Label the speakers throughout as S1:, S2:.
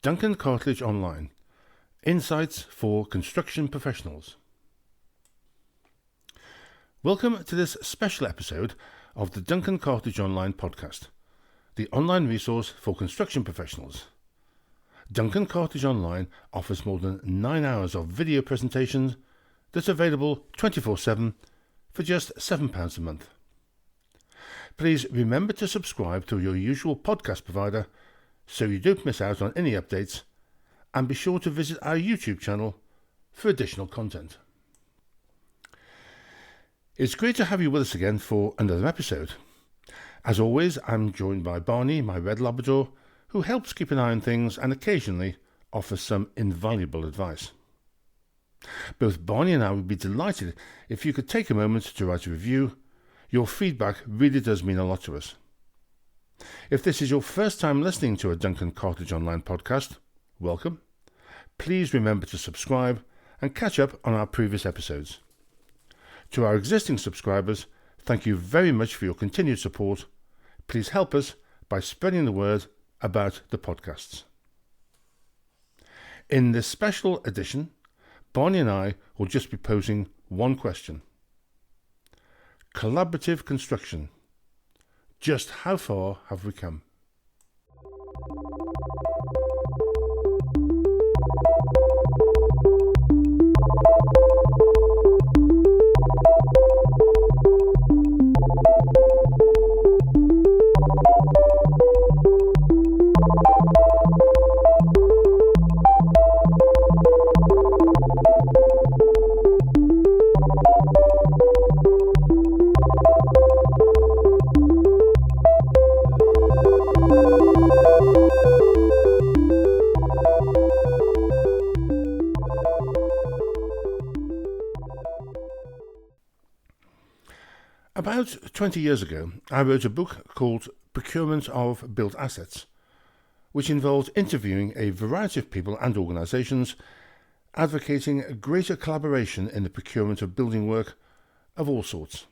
S1: Duncan Cartledge Online. Insights for construction professionals. Welcome to this special episode of the Duncan Cartledge Online podcast, the online resource for construction professionals. Duncan Cartledge Online offers more than 9 hours of video presentations that's available 24/7 for just £7 a month. Please remember to subscribe to your usual podcast provider so you don't miss out on any updates, and be sure to visit our YouTube channel for additional content. It's great to have you with us again for another episode. As always, I'm joined by Barney, my red Labrador, who helps keep an eye on things and occasionally offers some invaluable advice. Both Barney and I would be delighted if you could take a moment to write a review. Your feedback really does mean a lot to us. If this is your first time listening to a Duncan Cartledge Online podcast, welcome. Please remember to subscribe and catch up on our previous episodes. To our existing subscribers, thank you very much for your continued support. Please help us by spreading the word about the podcasts. In this special edition, Barney and I will just be posing one question. Collaborative construction. Just how far have we come? About 20 years ago, I wrote a book called Procurement of Built Assets, which involved interviewing a variety of people and organisations advocating greater collaboration in the procurement of building work of all sorts.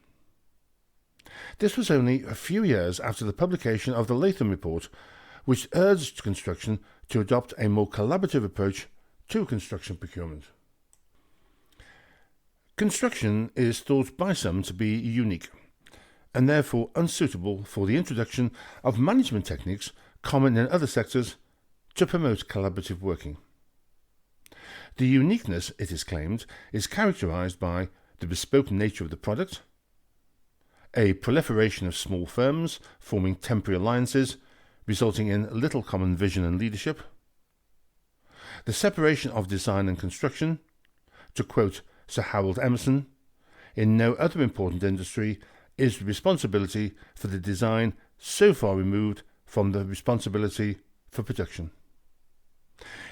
S1: This was only a few years after the publication of the Latent report, which urged construction to adopt a more collaborative approach to construction procurement. Construction is thought by some to be unique, and therefore unsuitable for the introduction of management techniques common in other sectors to promote collaborative working. The uniqueness, it is claimed, is characterised by the bespoke nature of the product, a proliferation of small firms forming temporary alliances resulting in little common vision and leadership, the separation of design and construction. To quote Sir Harold Emerson, in no other important industry is the responsibility for the design so far removed from the responsibility for production.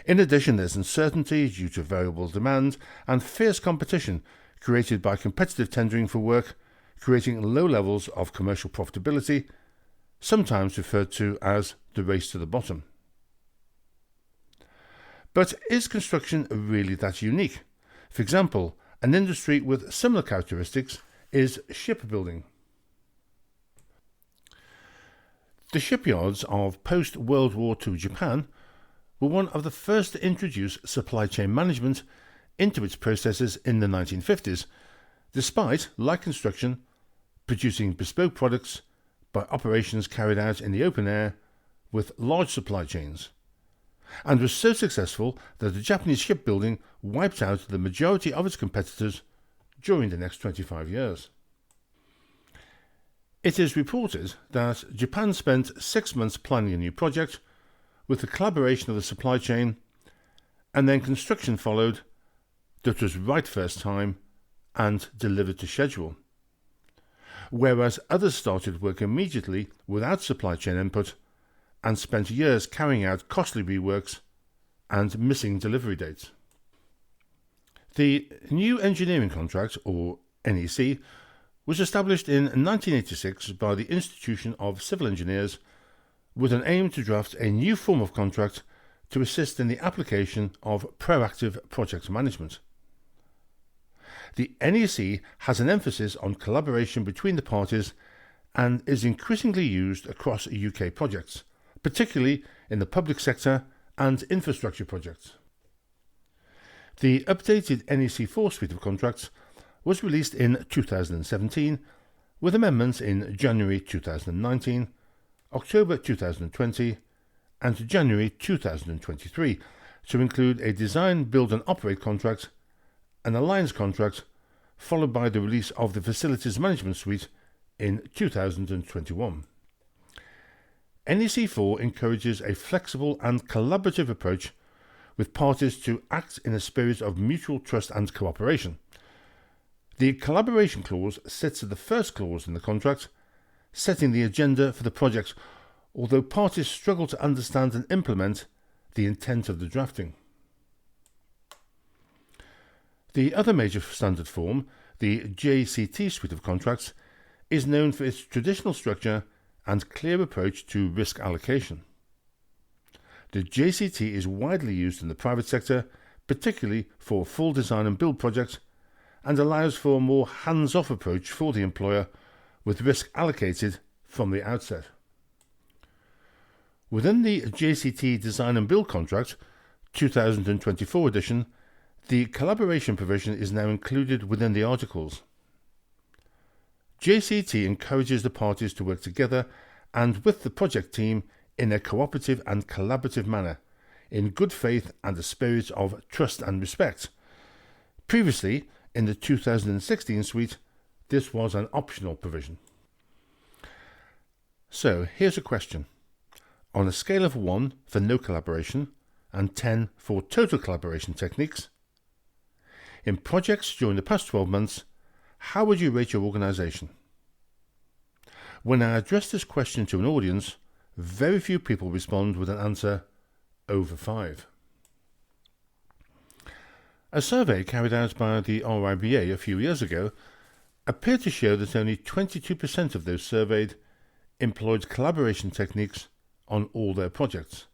S1: In addition, there's uncertainty due to variable demand and fierce competition created by competitive tendering for work, creating low levels of commercial profitability, sometimes referred to as the race to the bottom. But is construction really that unique? For example, an industry with similar characteristics is shipbuilding. The shipyards of post-World War II Japan were one of the first to introduce supply chain management into its processes in the 1950s, despite, like construction, producing bespoke products by operations carried out in the open air with large supply chains, and was so successful that the Japanese shipbuilding wiped out the majority of its competitors during the next 25 years. It is reported that Japan spent 6 months planning a new project with the collaboration of the supply chain, and then construction followed that was right first time and delivered to schedule, whereas others started work immediately without supply chain input and spent years carrying out costly reworks and missing delivery dates. The New Engineering Contract, or NEC, was established in 1986 by the Institution of Civil Engineers with an aim to draft a new form of contract to assist in the application of proactive project management. The NEC has an emphasis on collaboration between the parties and is increasingly used across UK projects, particularly in the public sector and infrastructure projects. The updated NEC4 suite of contracts was released in 2017, with amendments in January 2019, October 2020 and January 2023 to include a design, build and operate contract, an alliance contract, followed by the release of the Facilities Management Suite in 2021. NEC4 encourages a flexible and collaborative approach with parties to act in a spirit of mutual trust and cooperation. The collaboration clause sits at the first clause in the contract, setting the agenda for the project, although parties struggle to understand and implement the intent of the drafting. The other major standard form, the JCT suite of contracts, is known for its traditional structure and clear approach to risk allocation. The JCT is widely used in the private sector, particularly for full design and build projects, and allows for a more hands-off approach for the employer, with risk allocated from the outset. Within the JCT Design and Build Contract 2024 edition, the collaboration provision is now included within the articles. JCT encourages the parties to work together and with the project team in a cooperative and collaborative manner, in good faith and a spirit of trust and respect. Previously, in the 2016 suite, this was an optional provision. So, here's a question. On a scale of 1 for no collaboration and 10 for total collaboration techniques, in projects during the past 12 months, how would you rate your organisation? When I address this question to an audience, very few people respond with an answer over 5. A survey carried out by the RIBA a few years ago appeared to show that only 22% of those surveyed employed collaboration techniques on all their projects.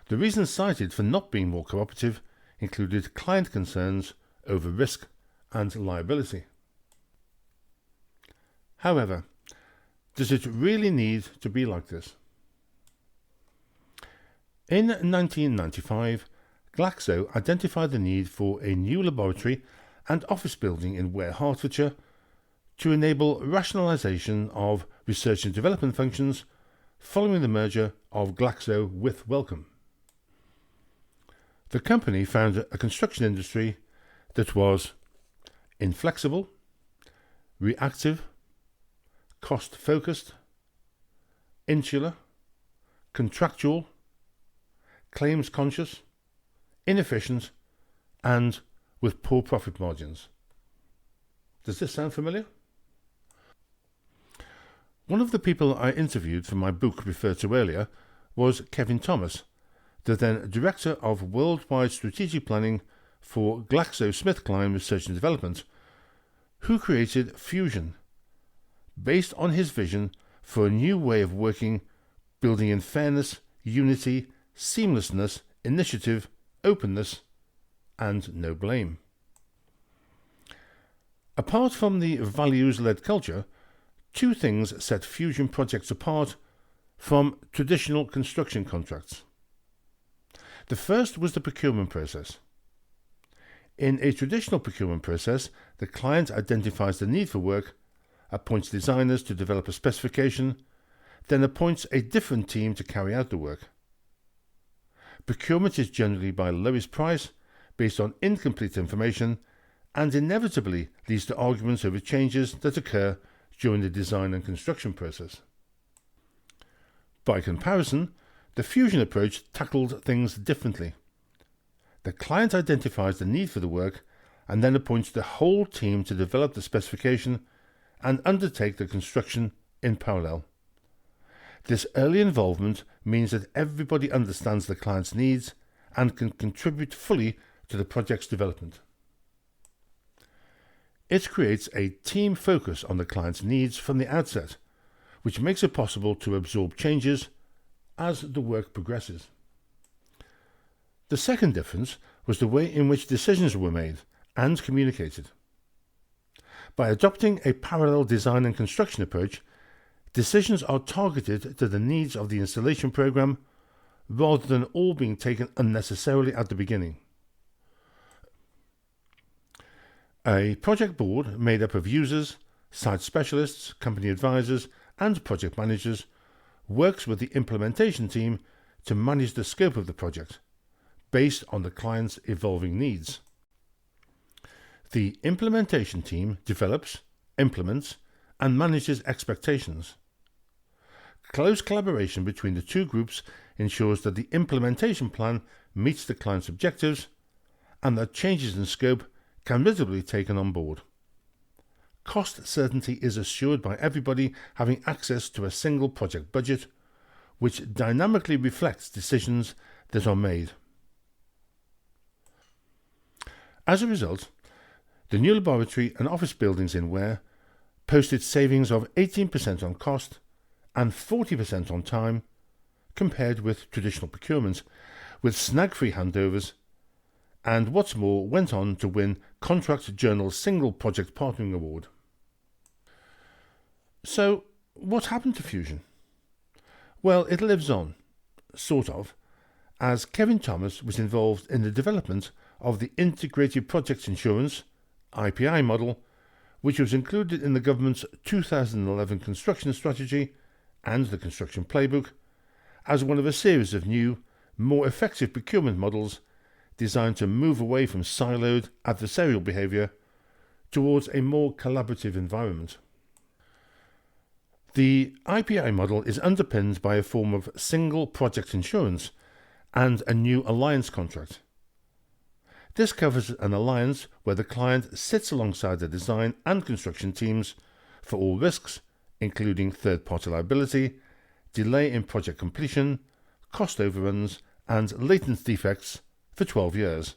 S1: The reasons cited for not being more cooperative included client concerns over risk and liability. However, does it really need to be like this? In 1995, Glaxo identified the need for a new laboratory and office building in Ware, Hertfordshire, to enable rationalisation of research and development functions following the merger of Glaxo with Wellcome. The company found a construction industry that was inflexible, reactive, cost-focused, insular, contractual, claims-conscious, inefficient, and with poor profit margins. Does this sound familiar? One of the people I interviewed for my book referred to earlier was Kevin Thomas, the then Director of Worldwide Strategic Planning for GlaxoSmithKline Research and Development, who created Fusion, based on his vision for a new way of working, building in fairness, unity, seamlessness, initiative, openness, and no blame. Apart from the values-led culture, 2 things set Fusion projects apart from traditional construction contracts. The first was the procurement process. In a traditional procurement process, the client identifies the need for work, appoints designers to develop a specification, then appoints a different team to carry out the work. Procurement is generally by lowest price, based on incomplete information, and inevitably leads to arguments over changes that occur during the design and construction process. By comparison, the Fusion approach tackled things differently. The client identifies the need for the work and then appoints the whole team to develop the specification and undertake the construction in parallel. This early involvement means that everybody understands the client's needs and can contribute fully to the project's development. It creates a team focus on the client's needs from the outset, which makes it possible to absorb changes as the work progresses. The second difference was the way in which decisions were made and communicated. By adopting a parallel design and construction approach, decisions are targeted to the needs of the installation program rather than all being taken unnecessarily at the beginning. A project board made up of users, site specialists, company advisors, and project managers works with the implementation team to manage the scope of the project, based on the client's evolving needs. The implementation team develops, implements, and manages expectations. Close collaboration between the two groups ensures that the implementation plan meets the client's objectives and that changes in scope can readily be taken on board. Cost certainty is assured by everybody having access to a single project budget, which dynamically reflects decisions that are made. As a result, the new laboratory and office buildings in Ware posted savings of 18% on cost and 40% on time compared with traditional procurement, with snag-free handovers, and what's more went on to win Contract Journal's Single Project Partnering Award. So, what happened to Fusion? Well, it lives on, sort of, as Kevin Thomas was involved in the development of the Integrated Projects Insurance (IPI) model, which was included in the government's 2011 construction strategy and the construction playbook, as one of a series of new, more effective procurement models designed to move away from siloed adversarial behaviour towards a more collaborative environment. The IPI model is underpinned by a form of single project insurance and a new alliance contract. This covers an alliance where the client sits alongside the design and construction teams for all risks, including third-party liability, delay in project completion, cost overruns, and latent defects for 12 years.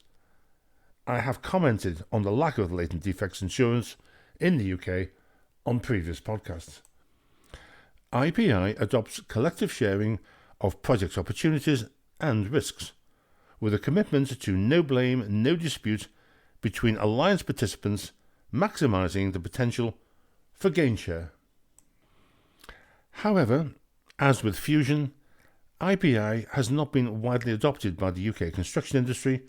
S1: I have commented on the lack of latent defects insurance in the UK on previous podcasts. IPI adopts collective sharing of project opportunities and risks, with a commitment to no blame, no dispute between alliance participants, maximising the potential for gain share. However, as with Fusion, IPI has not been widely adopted by the UK construction industry,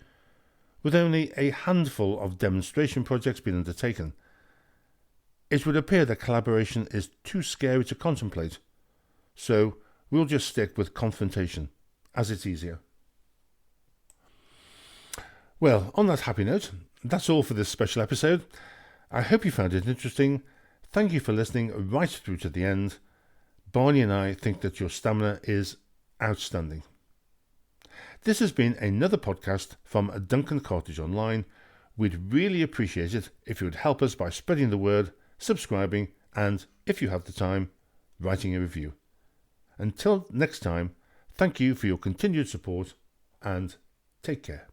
S1: with only a handful of demonstration projects being undertaken. It would appear that collaboration is too scary to contemplate, so we'll just stick with confrontation, as it's easier. Well, on that happy note, that's all for this special episode. I hope you found it interesting. Thank you for listening right through to the end. Barney and I think that your stamina is outstanding. This has been another podcast from Duncan Cartridge Online. We'd really appreciate it if you would help us by spreading the word, subscribing, and, if you have the time, writing a review. Until next time, thank you for your continued support and take care.